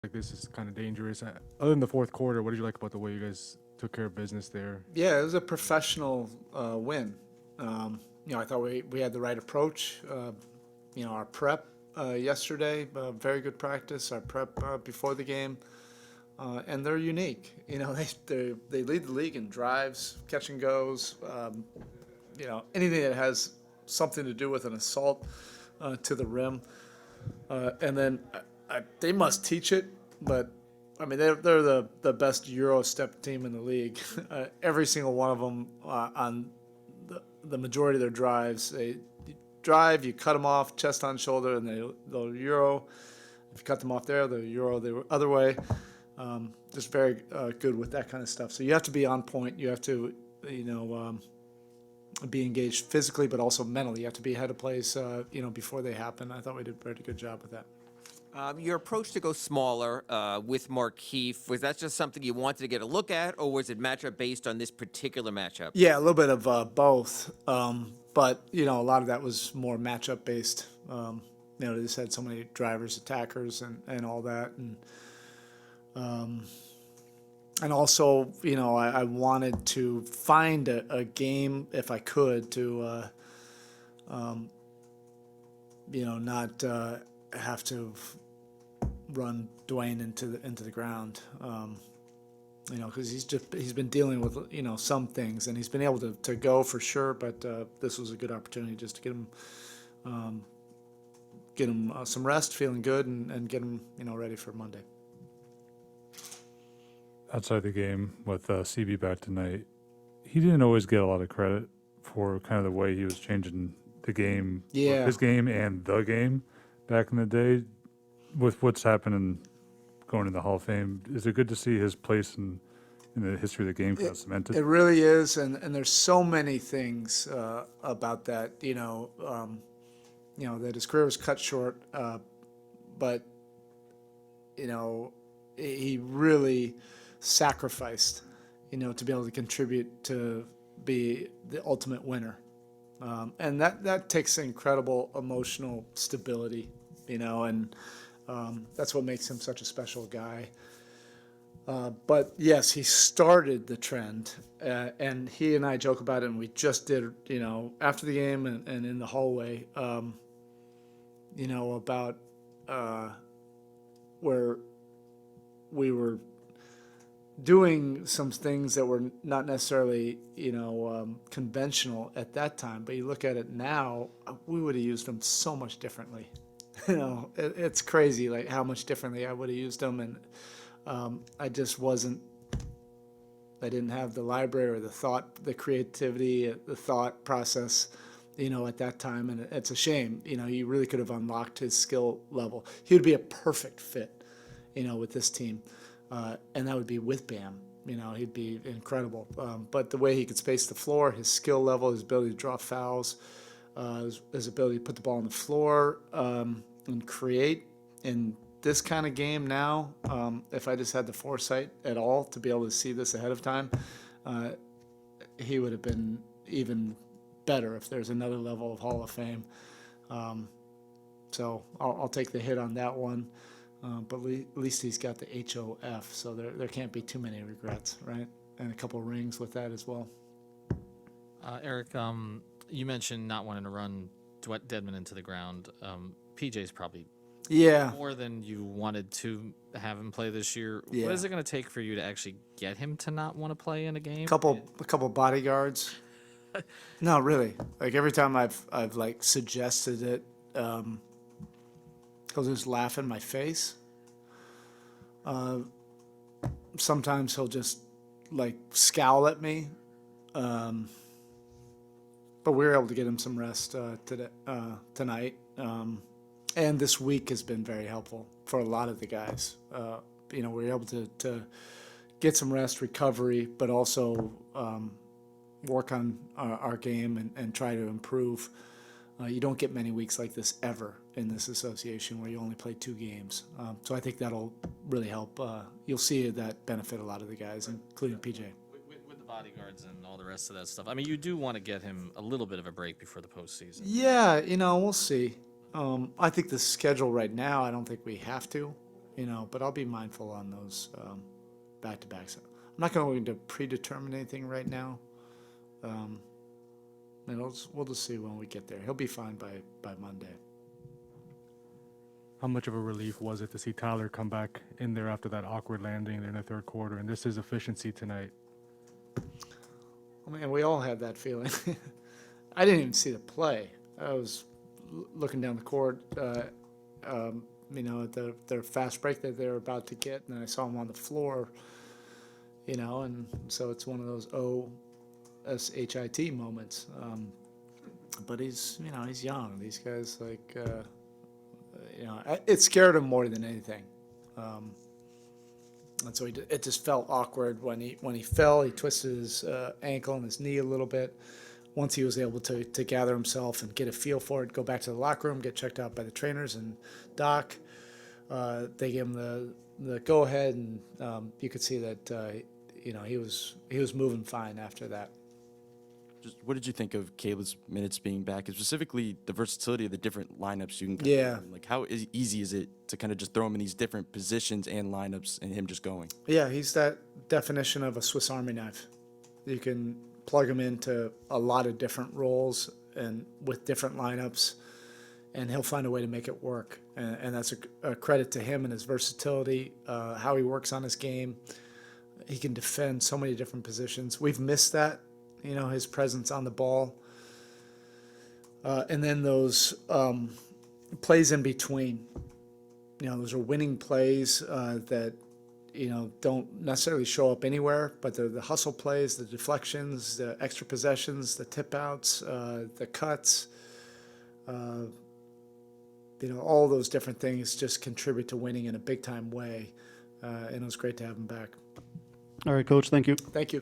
like this is kind of dangerous. Other than the fourth quarter, what did you like about the way you guys took care of business there? Yeah, it was a professional win. I thought we had the right approach. Our prep yesterday, very good practice. Our prep before the game, and they're unique. They lead the league in drives, catch and goes. Anything that has something to do with an assault to the rim, and then they must teach it. But I mean, they're the best Euro step team in the league. Every single one of them on the majority of their drives, they drive, you cut them off chest on shoulder, and they'll Euro. If you cut them off there, they'll Euro the other way. Just very good with that kind of stuff. So you have to be on point. You have to, be engaged physically, but also mentally. You have to be ahead of plays, before they happen. I thought we did a pretty good job with that. Your approach to go smaller with Markeith, was that just something you wanted to get a look at, or was it matchup based on this particular matchup? Yeah, a little bit of both. But, a lot of that was more matchup based. They just had so many drivers, attackers, and all that. And also, I wanted to find a game, if I could, to, not have to run Dwayne into the ground. Because he's been dealing with some things, and he's been able to go for sure. But this was a good opportunity just to get him some rest, feeling good, and get him ready for Monday. Outside the game with CB back tonight, he didn't always get a lot of credit for kind of the way he was changing the game, Yeah. his game and the game back in the day. With what's happening going in the Hall of Fame, is it good to see his place in the history of the game kind of cemented? It really is, and there's so many things about that. That his career was cut short, but he really sacrificed, to be able to contribute to be the ultimate winner, and that takes incredible emotional stability, and that's what makes him such a special guy. But yes, he started the trend, and he and I joke about it, and we just did, after the game and in the hallway, about where we were doing some things that were not necessarily, conventional at that time. But you look at it now, we would have used them so much differently. It's crazy, like how much differently I would have used them, and I just wasn't. I didn't have the library or the creativity, the thought process, at that time, and it's a shame. He really could have unlocked his skill level. He would be a perfect fit, with this team, and that would be with Bam. He'd be incredible. But the way he could space the floor, his skill level, his ability to draw fouls, his ability to put the ball on the floor and create in this kind of game now, if I just had the foresight at all to be able to see this ahead of time, he would have been even better if there's another level of Hall of Fame. So I'll take the hit on that one. But at least he's got the HOF, so there can't be too many regrets, right? And a couple rings with that as well. Erik, you mentioned not wanting to run Dedmon into the ground. PJ's probably more than you wanted to have him play this year. Yeah. What is it going to take for you to actually get him to not want to play in a game? A couple bodyguards. No, really. Like every time I've like suggested it, he'll just laugh in my face. Sometimes he'll just like scowl at me. But we were able to get him some rest tonight. And this week has been very helpful for a lot of the guys. We were able to get some rest, recovery, but also work on our game and try to improve. You don't get many weeks like this ever in this association where you only play 2 games. So I think that'll really help. You'll see that benefit a lot of the guys, including PJ. With the bodyguards and all the rest of that stuff. I mean, you do want to get him a little bit of a break before the postseason. Yeah, we'll see. I think the schedule right now, I don't think we have to. but I'll be mindful on those back-to-backs. I'm not going to predetermine anything right now. And we'll just see when we get there. He'll be fine by Monday. How much of a relief was it to see Tyler come back in there after that awkward landing there in the third quarter? And this is efficiency tonight. I mean, we all had that feeling. I didn't even see the play. I was looking down the court, at their fast break that they were about to get, and then I saw him on the floor, and so it's one of those OSHIT moments. But he's young. These guys, it scared him more than anything. And so it just felt awkward when he fell. He twisted his ankle and his knee a little bit. Once he was able to gather himself and get a feel for it, go back to the locker room, get checked out by the trainers and Doc, they gave him the go ahead, and you could see that he was moving fine after that. Just what did you think of Caleb's minutes being back, and specifically the versatility of the different lineups you can? Yeah. Like how easy is it to kind of just throw him in these different positions and lineups and him just going? Yeah, he's that definition of a Swiss Army knife. You can plug him into a lot of different roles and with different lineups, and he'll find a way to make it work. And that's a credit to him and his versatility, how he works on his game. He can defend so many different positions. We've missed that, his presence on the ball. And then those plays in between. Those are winning plays that, don't necessarily show up anywhere, but they're the hustle plays, the deflections, the extra possessions, the tip outs, the cuts. All those different things just contribute to winning in a big time way. And it was great to have him back. All right, Coach. Thank you. Thank you.